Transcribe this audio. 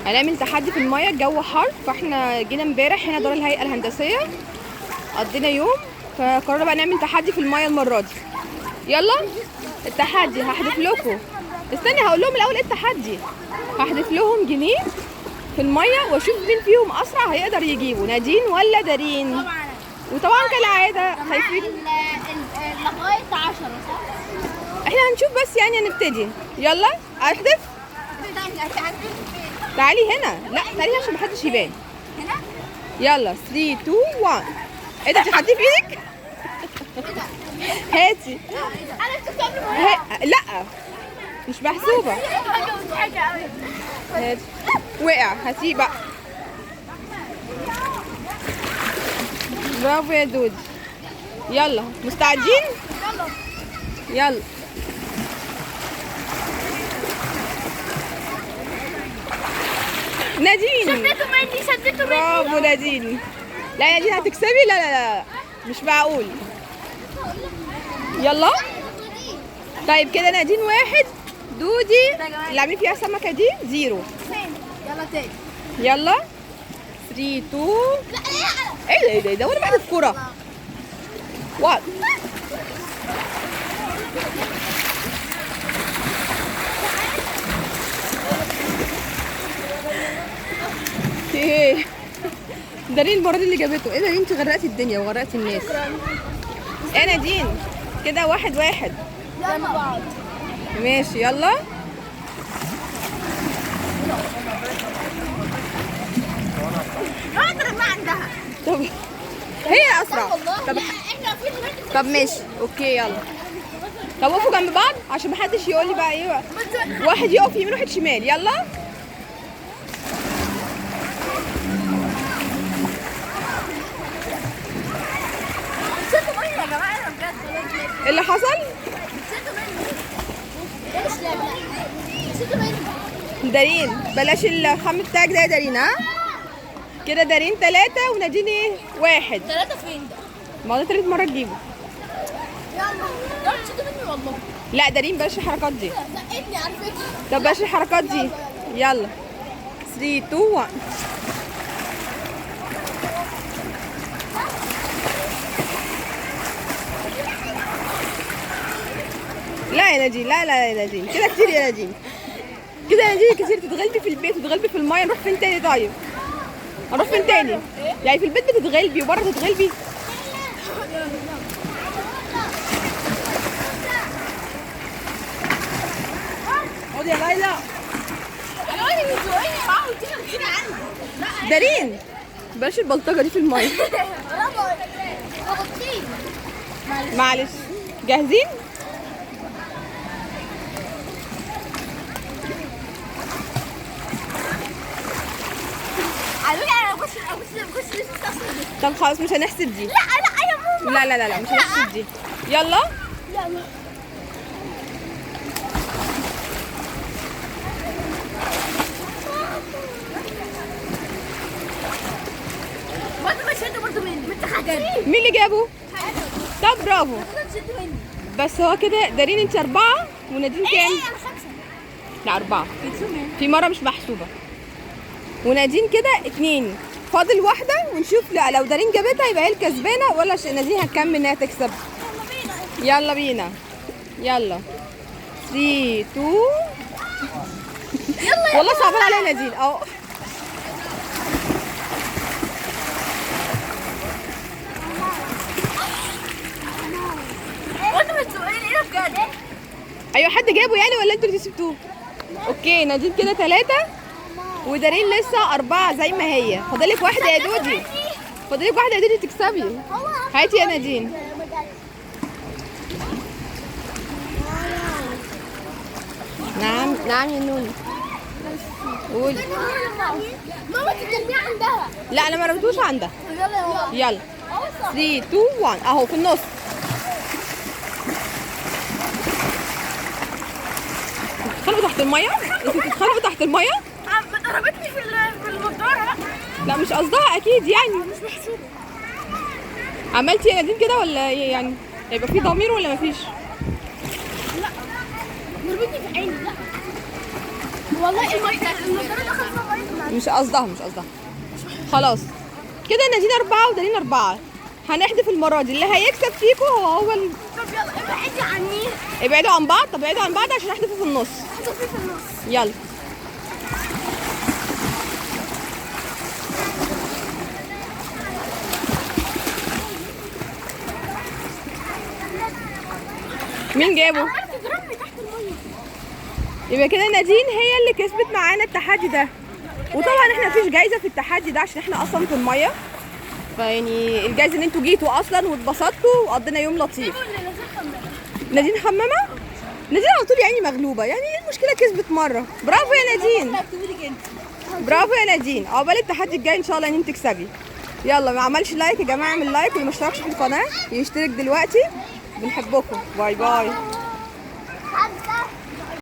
هنعمل تحدي في الميه، الجو حر فاحنا جينا امبارح هنا دار الهيئه الهندسيه، قضينا يوم فقررنا بقى نعمل تحدي في الميه المره دي. يلا التحدي هحذف لكم، استني هقول لهم الاول ايه التحدي. هحذف لهم جنيه في الميه واشوف مين فيهم اسرع هيقدر يجيبه، نادين ولا دارين. طبعا وطبعا كالعاده خايفين لغايه 10 صح؟ احنا هنشوف بس يعني هنبتدي. يلا احذف. تعالي هنا، لا تعالي عشان محدش يبان. هنا؟ يلا 3 2 1. ايه ده انت حاطيه في ايدك؟ هاتي. لا مش محسوبه. هاتي. وقع، هاتيه بقى. برافو يا دودي. يلا مستعدين؟ يلا نادين. شدته مني برافو نادين. لا نادين هتكسبي. لا لا لا مش معقول. يلا طيب كده نادين 1، دودي اللي عاملين فيها السمكه دي 0. يلا تاني. يلا 3 2. ايه ده وانا بعد الكوره 1. ايه دارين المره دي اللي جابته. ايه ده انت غرقتي الدنيا وغرقتي الناس. ايه نادين كده 1 1. يلا بعض. ماشي يلا. اضرب ما عندها. طب هي اسرع. طب احنا في دلوقتي. طب ماشي اوكي يلا. طب وقفوا جنب بعض عشان محدش يقول لي بقى ايه. واحد يقف يمين واحد شمال. يلا نسيتوا مني يا جماعه انا بجد. ايه اللي حصل؟ نسيتوا مني. ايش لا نسيتوا مني. دارين بلاش الخم بتاعك ده يا دارين. ها كده دارين 3 ونادين ايه 1. 3 فين ده؟ ما هو ده تالت مرة تجيبه. يلا نسيتوا مني والله. لا دارين بلاش الحركات دي. زقتني على فكره. طب بلاش الحركات دي. يلا 3 2 1. لا يا نادين، لا لا يا نادين كده كتير يا نادين. كده يا نادين كتير. تتغلبي في البيت وتتغلبي في المايه. نروح فين تاني طيب؟ هنروح فين تاني؟ يعني في البيت بتتغلبي وبره تتغلبي. خد يا ليلى. انا واحد بيزوقني معاه وتيجي كده عندي. دارين بلاش البلطجه دي في المايه. برافو. غلطتي. معلش جاهزين؟ على فكره انا بخش طب خلاص مش هنحسب دي. لا يا ماما. لا مش هنحسب دي. يلا يلا. برضه مش انت برضه مني. انت خدتني. مين اللي جابه؟ طب برافو. نسيت مني. بس هو كده دارين انت 4 ونادين كام؟ انا 5. لا 4. في مرة مش محسوبة. ونادين كده 2. فاضل واحدة ونشوف. لا لو دارين جابتها يبقى هي الكسبانة ولا نادين هتكمل انها تكسب. يلا بينا. يلا 3 2. يلا والله صعبان عليا نادين اهو. وانت بتسوقني ايه بجد؟ ايوه حد جابه يعني ولا انتوا اللي كسبتوه؟ اوكي نادين كده 3 ودارين لسه 4 زي ما هي. فاضلك واحدة يا دودي. فاضلك واحدة يا دودي تكسبي. هاتي يا نادين. نعم نعم يا نوني. قولي. ماما تكلمي عندها. لا انا ما رميتوش عندها. يلا يا ماما. يلا 3 2 1 اهو في النص. بتتخانقوا تحت الميه؟ انتوا بتتخانقوا تحت الميه؟ ضربتني في المنظاره. لا مش قصدها اكيد يعني. مش محسوبه. عملتي يا نادين كده ولا ايه يعني؟ هيبقى في ضمير ولا مفيش؟ ضربتني في عيني. لا والله المطار دخل في ميه. مش قصدها خلاص كده. نادين 4 ودالين 4. هنحذف المرة دي، اللي هيكسب فيكم هو طب يلا ابعدي عني. ابعدوا عن بعض. طب ابعدوا عن بعض عشان احذفه في النص. احذفي في النص. يلا. مين جابه؟ تضربني تحت الميه. يبقى كده نادين هي اللي كسبت معانا التحدي ده. وطبعا احنا مفيش جايزه في التحدي ده عشان احنا اصلا في الميه، فيعني الجايزه ان انتوا جيتوا اصلا واتبسطتوا وقضينا يوم لطيف. نادين حمامه. نادين على طول يعني مغلوبه، يعني ايه المشكله؟ كسبت مره. برافو يا نادين، برافو يا نادين. عقبال التحدي الجاي ان شاء الله ان انت تكسبي. يلا ما عملش لايك يا جماعه اعمل لايك، واللي ما اشتركش في القناه يشترك دلوقتي. بنحبكم. باي باي.